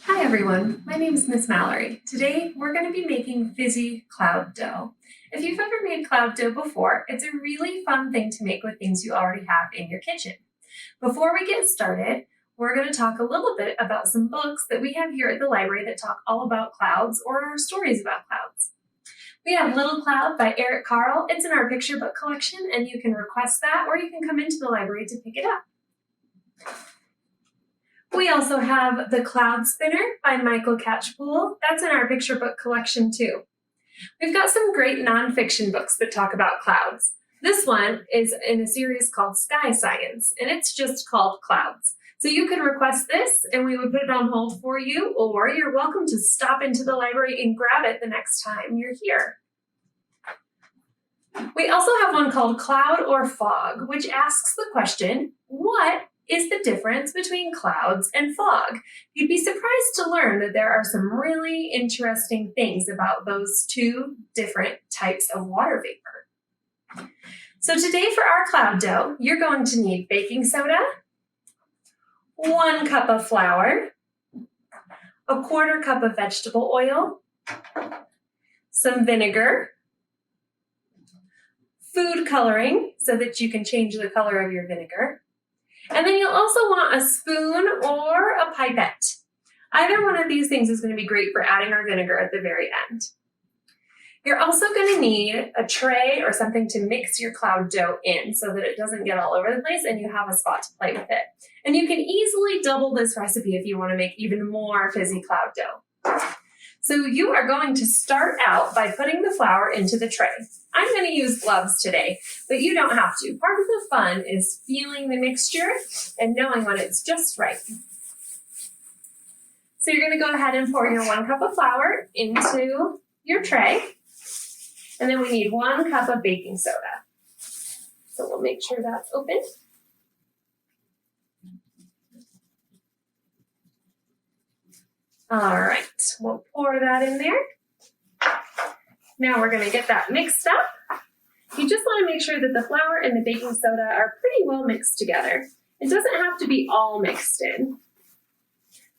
Hi everyone, my name is Miss Mallory. Today we're going to be making fizzy cloud dough. If you've ever made cloud dough before, it's a really fun thing to make with things you already have in your kitchen. Before we get started, we're going to talk a little bit about some books that we have here at the library that talk all about clouds or stories about clouds. We have Little Cloud by Eric Carle. It's in our picture book collection and you can request that or you can come into the library to pick it up. We also have The Cloud Spinner by Michael Catchpool. That's in our picture book collection too. We've got some great nonfiction books that talk about clouds. This one is in a series called Sky Science, and it's just called Clouds. So you could request this and we would put it on hold for you, or you're welcome to stop into the library and grab it the next time you're here. We also have one called Cloud or Fog, which asks the question, what is the difference between clouds and fog? You'd be surprised to learn that there are some really interesting things about those two different types of water vapor. So today for our cloud dough, you're going to need baking soda, 1 cup of flour, a 1/4 cup of vegetable oil, some vinegar, food coloring so that you can change the color of your vinegar, and then you'll also want a spoon or a pipette. Either one of these things is going to be great for adding our vinegar at the very end. You're also going to need a tray or something to mix your cloud dough in so that it doesn't get all over the place and you have a spot to play with it. And you can easily double this recipe if you want to make even more fizzy cloud dough. So you are going to start out by putting the flour into the tray. I'm going to use gloves today, but you don't have to. Part of the fun is feeling the mixture and knowing when it's just right. So you're going to go ahead and pour your 1 cup of flour into your tray. And then we need 1 cup of baking soda. So we'll make sure that's open. All right, we'll pour that in there. Now we're going to get that mixed up. You just want to make sure that the flour and the baking soda are pretty well mixed together. It doesn't have to be all mixed in.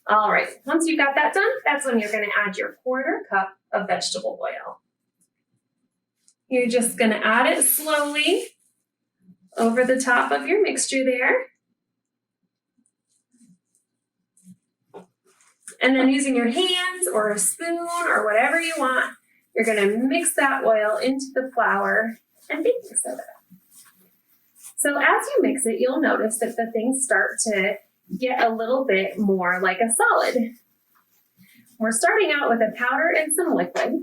All right, once you've got that done, that's when you're going to add your 1/4 cup of vegetable oil. You're just going to add it slowly over the top of your mixture there. And then using your hands or a spoon or whatever you want, you're going to mix that oil into the flour and baking soda. So as you mix it, you'll notice that the things start to get a little bit more like a solid. We're starting out with a powder and some liquid,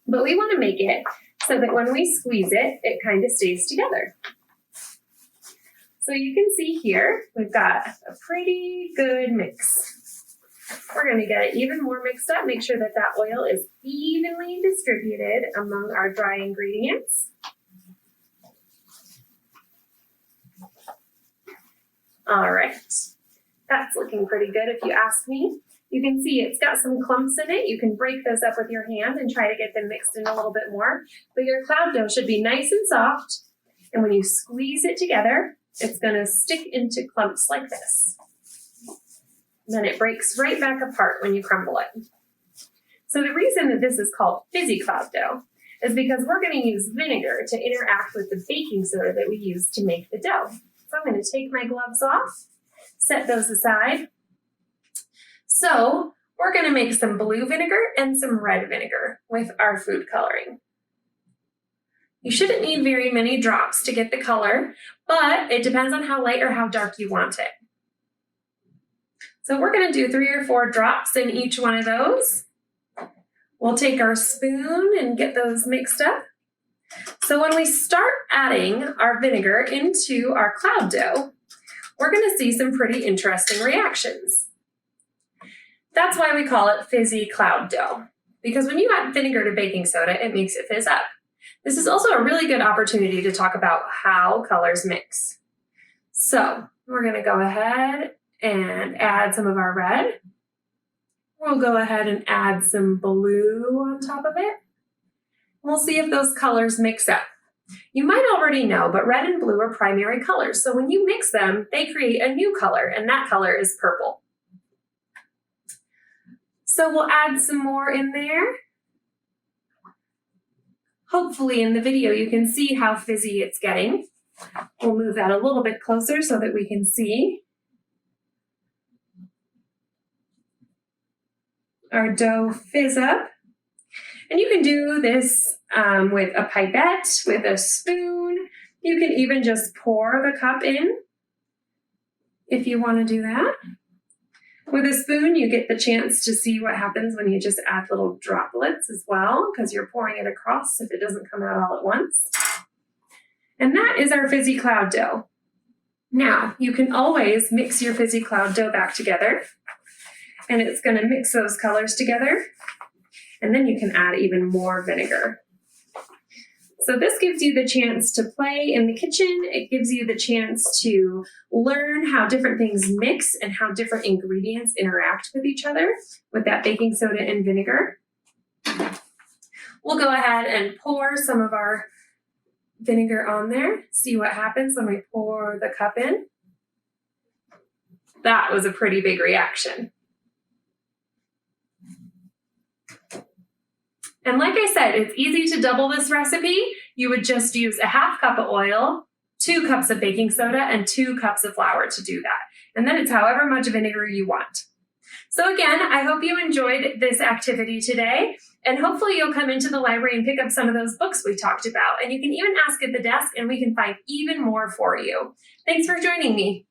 but we want to make it so that when we squeeze it, it kind of stays together. So you can see here, we've got a pretty good mix. We're going to get it even more mixed up, make sure that that oil is evenly distributed among our dry ingredients. All right, that's looking pretty good if you ask me. You can see it's got some clumps in it. You can break those up with your hand and try to get them mixed in a little bit more. But your cloud dough should be nice and soft. And when you squeeze it together, it's going to stick into clumps like this. And then it breaks right back apart when you crumble it. So the reason that this is called fizzy cloud dough is because we're going to use vinegar to interact with the baking soda that we use to make the dough. So I'm going to take my gloves off, set those aside. So we're going to make some blue vinegar and some red vinegar with our food coloring. You shouldn't need very many drops to get the color, but it depends on how light or how dark you want it. So we're going to do 3 or 4 drops in each one of those. We'll take our spoon and get those mixed up. So when we start adding our vinegar into our cloud dough, we're going to see some pretty interesting reactions. That's why we call it fizzy cloud dough, because when you add vinegar to baking soda, it makes it fizz up. This is also a really good opportunity to talk about how colors mix. So we're going to go ahead and add some of our red. We'll go ahead and add some blue on top of it. We'll see if those colors mix up. You might already know, but red and blue are primary colors. So when you mix them, they create a new color, and that color is purple. So we'll add some more in there. Hopefully in the video you can see how fizzy it's getting. We'll move that a little bit closer so that we can see. Our dough fizz up. And you can do this with a pipette, with a spoon. You can even just pour the cup in if you want to do that. With a spoon, you get the chance to see what happens when you just add little droplets as well, because you're pouring it across if it doesn't come out all at once. And that is our fizzy cloud dough. Now, you can always mix your fizzy cloud dough back together, and it's going to mix those colors together, and then you can add even more vinegar. So this gives you the chance to play in the kitchen. It gives you the chance to learn how different things mix and how different ingredients interact with each other with that baking soda and vinegar. We'll go ahead and pour some of our vinegar on there. See what happens when we pour the cup in. That was a pretty big reaction. And like I said, it's easy to double this recipe. You would just use a half cup of oil, 2 cups of baking soda, and 2 cups of flour to do that. And then it's however much vinegar you want. So again, I hope you enjoyed this activity today, and hopefully you'll come into the library and pick up some of those books we talked about. And you can even ask at the desk and we can find even more for you. Thanks for joining me.